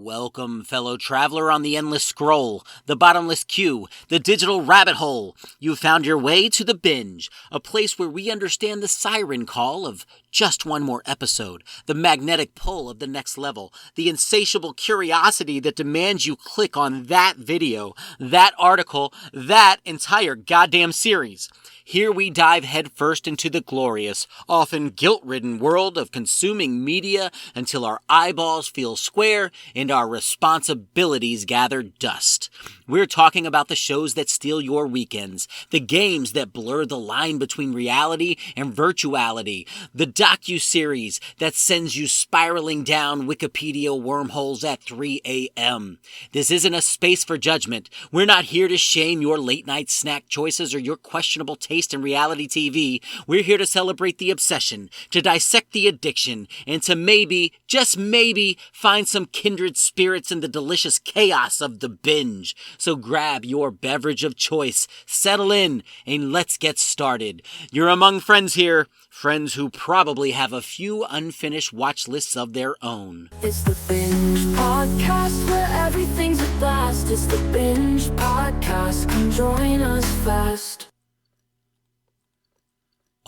Welcome, fellow traveler on the endless scroll, the bottomless queue, the digital rabbit hole. You've found your way to the Binge, a place where we understand the siren call of just one more episode, the magnetic pull of the next level, the insatiable curiosity that demands you click on that video, that article, that entire goddamn series. Here we dive headfirst into the glorious, often guilt-ridden world of consuming media until our eyeballs feel square and our responsibilities gather dust. We're talking about the shows that steal your weekends, the games that blur the line between reality and virtuality, the docu-series that sends you spiraling down Wikipedia wormholes at 3 a.m. This isn't a space for judgment. We're not here to shame your late-night snack choices or your questionable taste in reality TV. We're here to celebrate the obsession, to dissect the addiction, and to maybe, just maybe, find some kindred spirits in the delicious chaos of the binge. So grab your beverage of choice, settle in, and let's get started. You're among friends here, friends who probably have a few unfinished watch lists of their own. It's the Binge Podcast where everything's a blast. It's the Binge Podcast, come join us fast.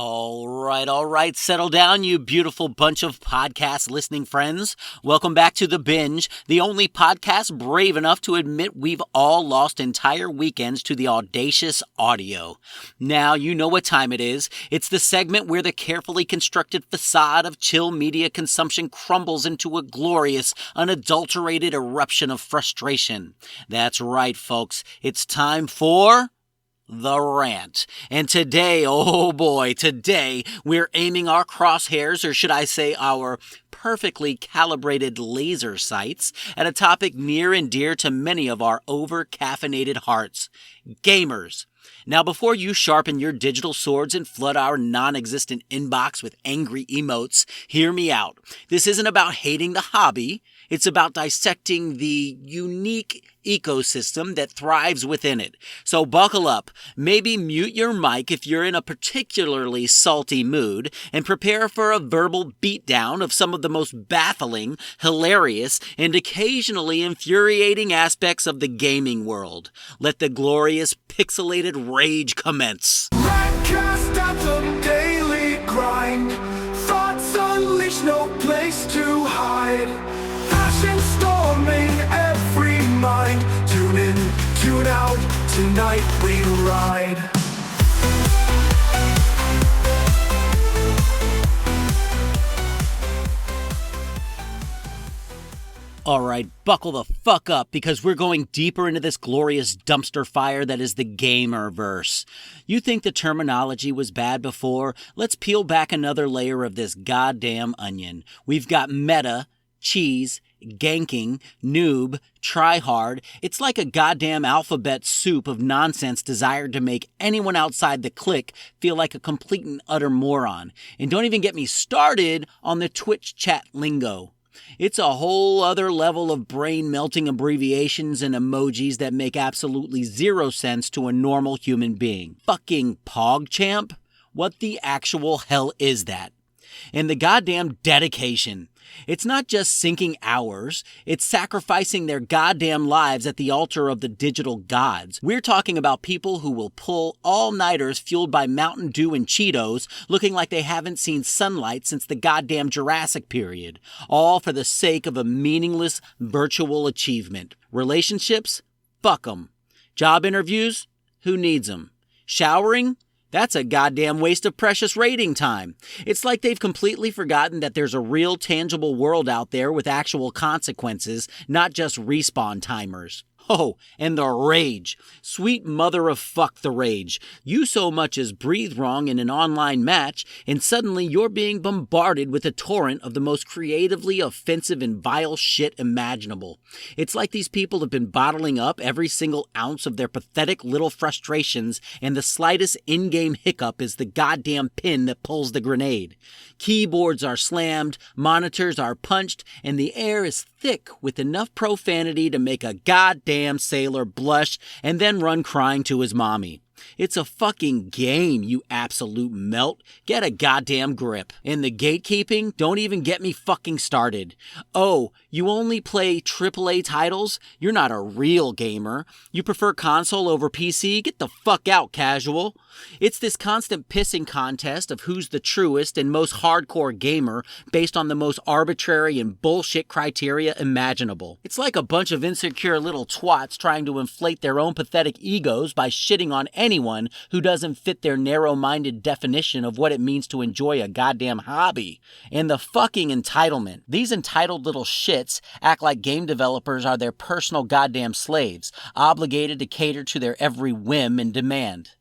All right, settle down, you beautiful bunch of podcast listening friends. Welcome back to The Binge, the only podcast brave enough to admit we've all lost entire weekends to the audacious audio. Now, you know what time it is. It's the segment where the carefully constructed facade of chill media consumption crumbles into a glorious, unadulterated eruption of frustration. That's right, folks. It's time for The Rant. And today, oh boy, today we're aiming our crosshairs, or should I say our perfectly calibrated laser sights, at a topic near and dear to many of our over-caffeinated hearts: gamers. Now, before you sharpen your digital swords and flood our non-existent inbox with angry emotes, hear me out. This isn't about hating the hobby. It's about dissecting the unique ecosystem that thrives within it. So buckle up, maybe mute your mic if you're in a particularly salty mood, and prepare for a verbal beatdown of some of the most baffling, hilarious, and occasionally infuriating aspects of the gaming world. Let the glorious pixelated rage commence. Cast anthem, daily grind. Thoughts unleashed, no place to hide. Passion storming every mind. Tune in, tune out, tonight we ride. All right, buckle the fuck up, because we're going deeper into this glorious dumpster fire that is the gamerverse. You think the terminology was bad before? Let's peel back another layer of this goddamn onion. We've got meta, cheese, ganking, noob, tryhard. It's like a goddamn alphabet soup of nonsense desired to make anyone outside the clique feel like a complete and utter moron. And don't even get me started on the Twitch chat lingo. It's a whole other level of brain-melting abbreviations and emojis that make absolutely zero sense to a normal human being. Fucking PogChamp? What the actual hell is that? And the goddamn dedication. It's not just sinking hours, it's sacrificing their goddamn lives at the altar of the digital gods. We're talking about people who will pull all-nighters fueled by Mountain Dew and Cheetos, looking like they haven't seen sunlight since the goddamn Jurassic period, all for the sake of a meaningless virtual achievement. Relationships? Fuck 'em. Job interviews? Who needs 'em? Showering? That's a goddamn waste of precious rating time. It's like they've completely forgotten that there's a real tangible world out there with actual consequences, not just respawn timers. Oh, and the rage. Sweet mother of fuck the rage. You so much as breathe wrong in an online match, and suddenly you're being bombarded with a torrent of the most creatively offensive and vile shit imaginable. It's like these people have been bottling up every single ounce of their pathetic little frustrations, and the slightest in-game hiccup is the goddamn pin that pulls the grenade. Keyboards are slammed, monitors are punched, and the air is thick with enough profanity to make a goddamn sailor blush and then run crying to his mommy. It's a fucking game, you absolute melt. Get a goddamn grip. And the gatekeeping, don't even get me fucking started. Oh, you only play AAA titles? You're not a real gamer. You prefer console over PC? Get the fuck out, casual. It's this constant pissing contest of who's the truest and most hardcore gamer based on the most arbitrary and bullshit criteria imaginable. It's like a bunch of insecure little twats trying to inflate their own pathetic egos by shitting on anyone who doesn't fit their narrow-minded definition of what it means to enjoy a goddamn hobby. And the fucking entitlement. These entitled little shits act like game developers are their personal goddamn slaves, obligated to cater to their every whim and demand.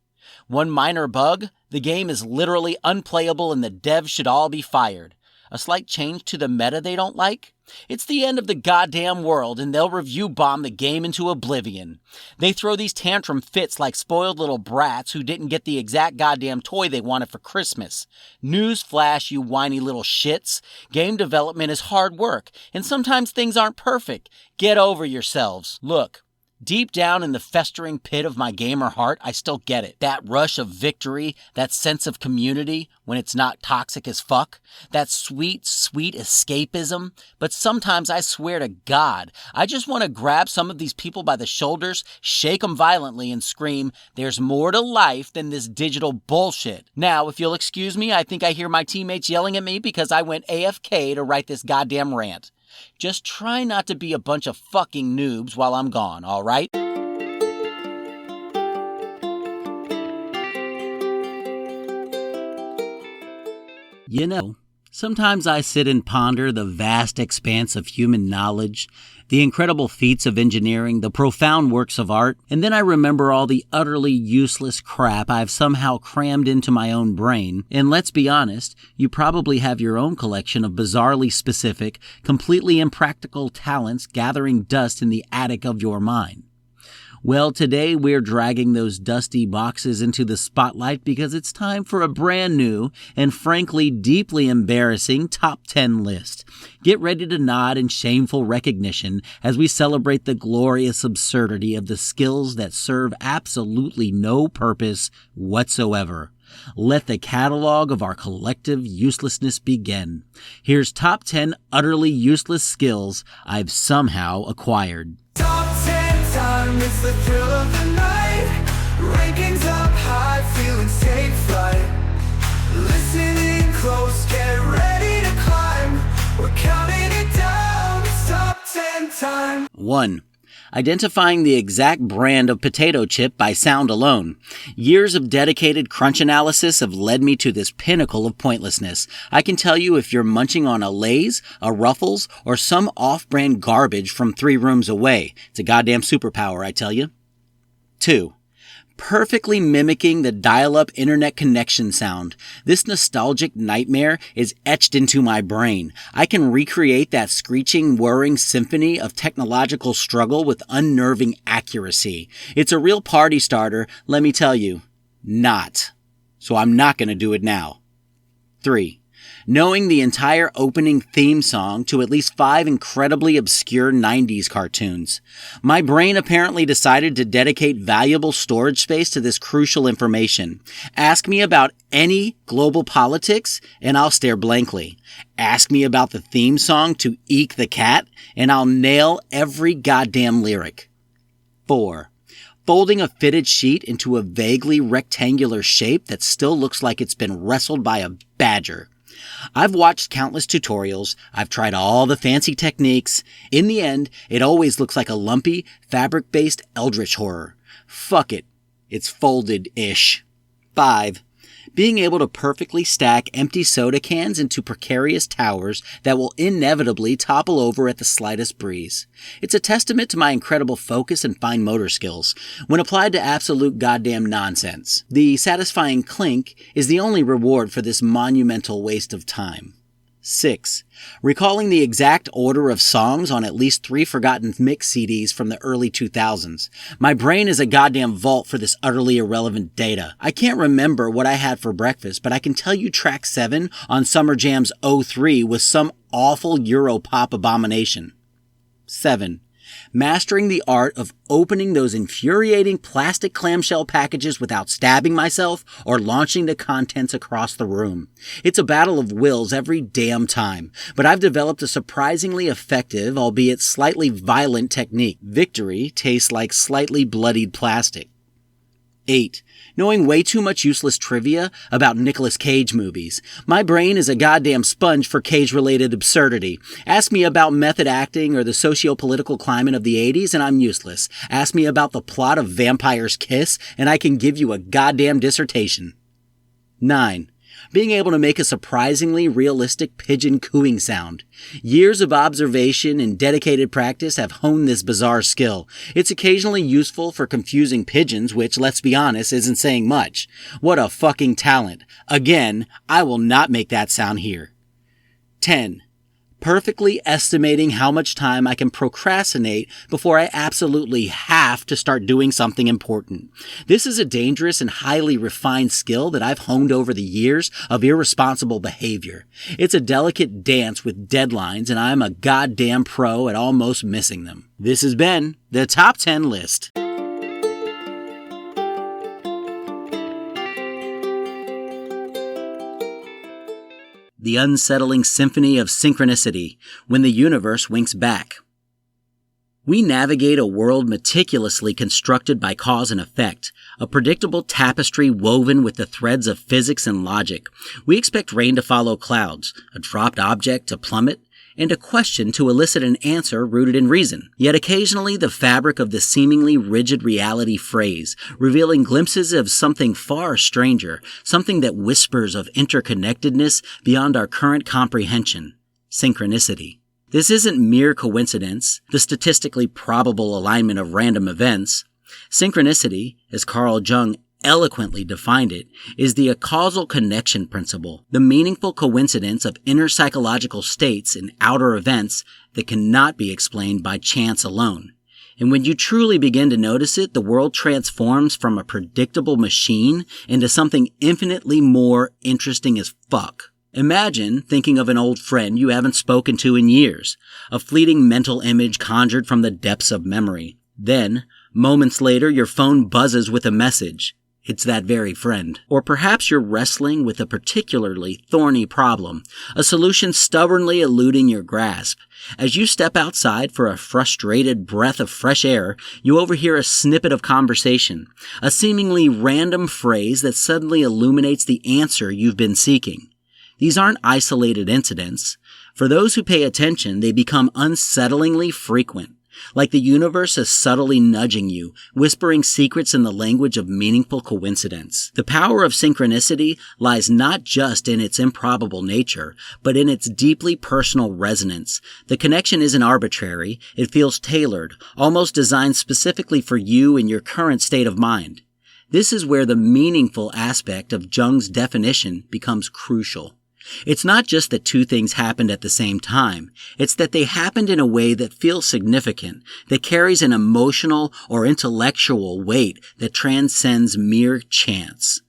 One minor bug, the game is literally unplayable and the devs should all be fired. A slight change to the meta they don't like? It's the end of the goddamn world and they'll review bomb the game into oblivion. They throw these tantrum fits like spoiled little brats who didn't get the exact goddamn toy they wanted for Christmas. Newsflash, you whiny little shits. Game development is hard work, and sometimes things aren't perfect. Get over yourselves. Look. Deep down in the festering pit of my gamer heart, I still get it. That rush of victory, that sense of community when it's not toxic as fuck, that sweet, sweet escapism. But sometimes I swear to God, I just want to grab some of these people by the shoulders, shake them violently and scream, "There's more to life than this digital bullshit." Now, if you'll excuse me, I think I hear my teammates yelling at me because I went AFK to write this goddamn rant. Just try not to be a bunch of fucking noobs while I'm gone, alright? You know, sometimes I sit and ponder the vast expanse of human knowledge, the incredible feats of engineering, the profound works of art, and then I remember all the utterly useless crap I've somehow crammed into my own brain. And let's be honest, you probably have your own collection of bizarrely specific, completely impractical talents gathering dust in the attic of your mind. Well, today we're dragging those dusty boxes into the spotlight because it's time for a brand new and frankly deeply embarrassing top 10 list. Get ready to nod in shameful recognition as we celebrate the glorious absurdity of the skills that serve absolutely no purpose whatsoever. Let the catalog of our collective uselessness begin. Here's top 10 utterly useless skills I've somehow acquired. Top 10 time, it's the thrill of the night. Rankings up high, feeling take flight. Listening close, get ready to climb. We're counting it down, it's top 10 time. 1. Identifying the exact brand of potato chip by sound alone. Years of dedicated crunch analysis have led me to this pinnacle of pointlessness. I can tell you if you're munching on a Lay's, a Ruffles, or some off-brand garbage from 3 rooms away. It's a goddamn superpower, I tell you. 2. Perfectly mimicking the dial-up internet connection sound. This nostalgic nightmare is etched into my brain. I can recreate that screeching, whirring symphony of technological struggle with unnerving accuracy. It's a real party starter, let me tell you. Not. So I'm not going to do it now. 3. Knowing the entire opening theme song to at least 5 incredibly obscure 90s cartoons. My brain apparently decided to dedicate valuable storage space to this crucial information. Ask me about any global politics, and I'll stare blankly. Ask me about the theme song to Eek the Cat, and I'll nail every goddamn lyric. 4. Folding a fitted sheet into a vaguely rectangular shape that still looks like it's been wrestled by a badger. I've watched countless tutorials, I've tried all the fancy techniques. In the end, it always looks like a lumpy, fabric-based eldritch horror. Fuck it. It's folded-ish. 5. Being able to perfectly stack empty soda cans into precarious towers that will inevitably topple over at the slightest breeze. It's a testament to my incredible focus and fine motor skills when applied to absolute goddamn nonsense. The satisfying clink is the only reward for this monumental waste of time. 6. Recalling the exact order of songs on at least 3 forgotten mix CDs from the early 2000s. My brain is a goddamn vault for this utterly irrelevant data. I can't remember what I had for breakfast, but I can tell you track 7 on Summer Jam's 03 was some awful Euro pop abomination. 7. Mastering the art of opening those infuriating plastic clamshell packages without stabbing myself or launching the contents across the room. It's a battle of wills every damn time, but I've developed a surprisingly effective, albeit slightly violent technique. Victory tastes like slightly bloodied plastic. 8. Knowing way too much useless trivia about Nicolas Cage movies. My brain is a goddamn sponge for Cage-related absurdity. Ask me about method acting or the socio-political climate of the 80s and I'm useless. Ask me about the plot of Vampire's Kiss and I can give you a goddamn dissertation. 9. Being able to make a surprisingly realistic pigeon cooing sound. Years of observation and dedicated practice have honed this bizarre skill. It's occasionally useful for confusing pigeons, which, let's be honest, isn't saying much. What a fucking talent. Again, I will not make that sound here. 10. Perfectly estimating how much time I can procrastinate before I absolutely have to start doing something important. This is a dangerous and highly refined skill that I've honed over the years of irresponsible behavior. It's a delicate dance with deadlines and I'm a goddamn pro at almost missing them. This has been the Top 10 List. The unsettling symphony of synchronicity, when the universe winks back. We navigate a world meticulously constructed by cause and effect, a predictable tapestry woven with the threads of physics and logic. We expect rain to follow clouds, a dropped object to plummet, and a question to elicit an answer rooted in reason. Yet occasionally the fabric of the seemingly rigid reality frays, revealing glimpses of something far stranger, something that whispers of interconnectedness beyond our current comprehension. Synchronicity. This isn't mere coincidence, the statistically probable alignment of random events. Synchronicity, as Carl Jung eloquently defined it, is the causal connection principle, the meaningful coincidence of inner psychological states and outer events that cannot be explained by chance alone. And when you truly begin to notice it, the world transforms from a predictable machine into something infinitely more interesting as fuck. Imagine thinking of an old friend you haven't spoken to in years, a fleeting mental image conjured from the depths of memory. Then, moments later, your phone buzzes with a message. It's that very friend. Or perhaps you're wrestling with a particularly thorny problem, a solution stubbornly eluding your grasp. As you step outside for a frustrated breath of fresh air, you overhear a snippet of conversation, a seemingly random phrase that suddenly illuminates the answer you've been seeking. These aren't isolated incidents. For those who pay attention, they become unsettlingly frequent. Like the universe is subtly nudging you, whispering secrets in the language of meaningful coincidence. The power of synchronicity lies not just in its improbable nature, but in its deeply personal resonance. The connection isn't arbitrary, it feels tailored, almost designed specifically for you and your current state of mind. This is where the meaningful aspect of Jung's definition becomes crucial. It's not just that two things happened at the same time. It's that they happened in a way that feels significant, that carries an emotional or intellectual weight that transcends mere chance.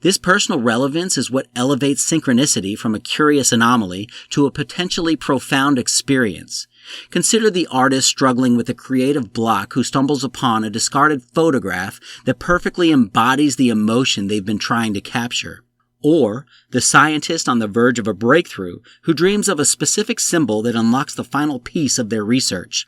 This personal relevance is what elevates synchronicity from a curious anomaly to a potentially profound experience. Consider the artist struggling with a creative block who stumbles upon a discarded photograph that perfectly embodies the emotion they've been trying to capture. Or the scientist on the verge of a breakthrough who dreams of a specific symbol that unlocks the final piece of their research.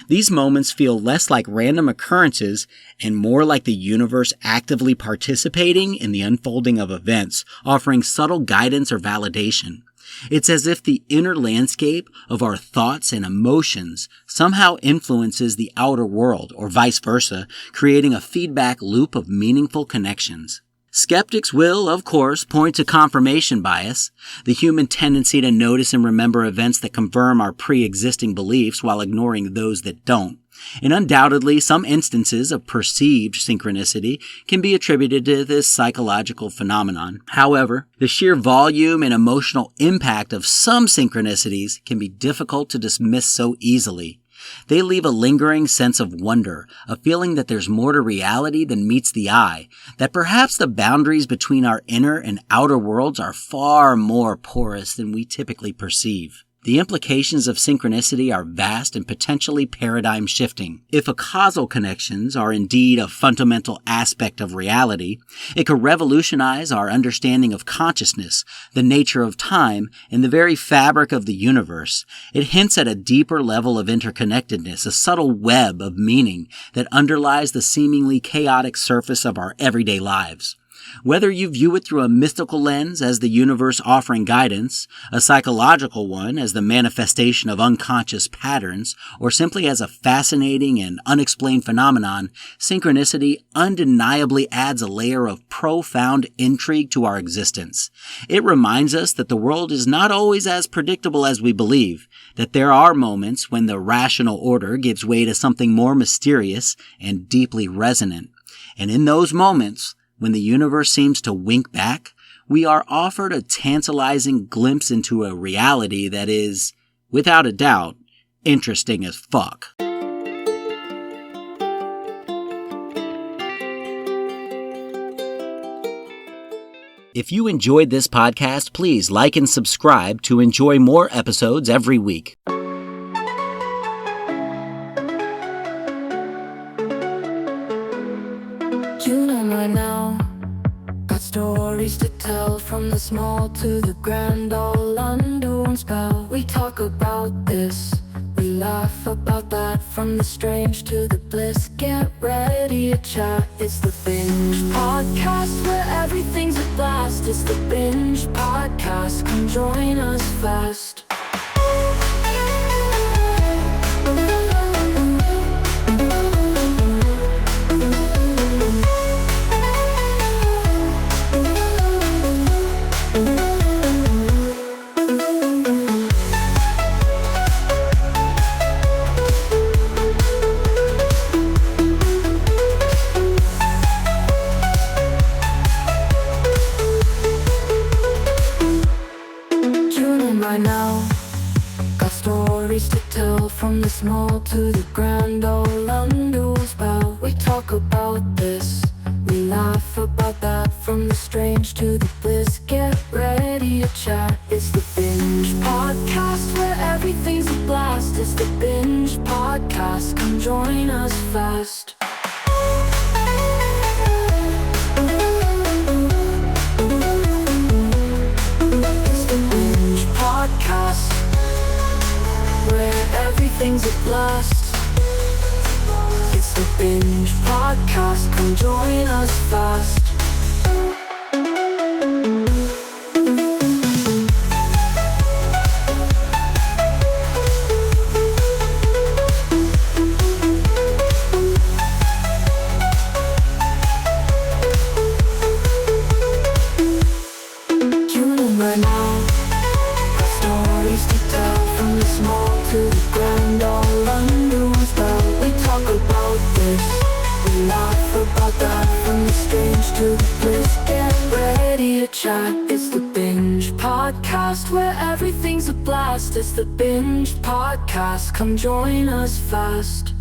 These moments feel less like random occurrences and more like the universe actively participating in the unfolding of events, offering subtle guidance or validation. It's as if the inner landscape of our thoughts and emotions somehow influences the outer world, or vice versa, creating a feedback loop of meaningful connections. Skeptics will, of course, point to confirmation bias, the human tendency to notice and remember events that confirm our pre-existing beliefs while ignoring those that don't. And undoubtedly, some instances of perceived synchronicity can be attributed to this psychological phenomenon. However, the sheer volume and emotional impact of some synchronicities can be difficult to dismiss so easily. They leave a lingering sense of wonder, a feeling that there's more to reality than meets the eye, that perhaps the boundaries between our inner and outer worlds are far more porous than we typically perceive. The implications of synchronicity are vast and potentially paradigm-shifting. If causal connections are indeed a fundamental aspect of reality, it could revolutionize our understanding of consciousness, the nature of time, and the very fabric of the universe. It hints at a deeper level of interconnectedness, a subtle web of meaning that underlies the seemingly chaotic surface of our everyday lives. Whether you view it through a mystical lens as the universe offering guidance, a psychological one as the manifestation of unconscious patterns, or simply as a fascinating and unexplained phenomenon, synchronicity undeniably adds a layer of profound intrigue to our existence. It reminds us that the world is not always as predictable as we believe, that there are moments when the rational order gives way to something more mysterious and deeply resonant. And in those moments, when the universe seems to wink back, we are offered a tantalizing glimpse into a reality that is, without a doubt, interesting as fuck. If you enjoyed this podcast, please like and subscribe to enjoy more episodes every week. Tune in right now. Got stories to tell, from the small to the grand, all under one spell. We talk about this, we laugh about that, from the strange to the bliss. Get ready to chat. It's the Binge Podcast, where everything's a blast. It's the Binge Podcast, come join us fast. Right now, got stories to tell, from the small to the grand, all under one spell. We talk about this, we laugh about that, from the strange to the bliss. Get ready to chat. It's the Binge Podcast, where everything's a blast. It's the Binge Podcast, come join us fast. Podcast, where everything's a blast. It's the Binge Podcast, come join us fast. Tune in right now. Stories to tell, from the small to the grand, all under one spell. We talk about this, we laugh about that, from the strange to the bliss. Get ready to chat. It's the Binge Podcast, where everything's a blast. It's the Binge Podcast, come join us fast.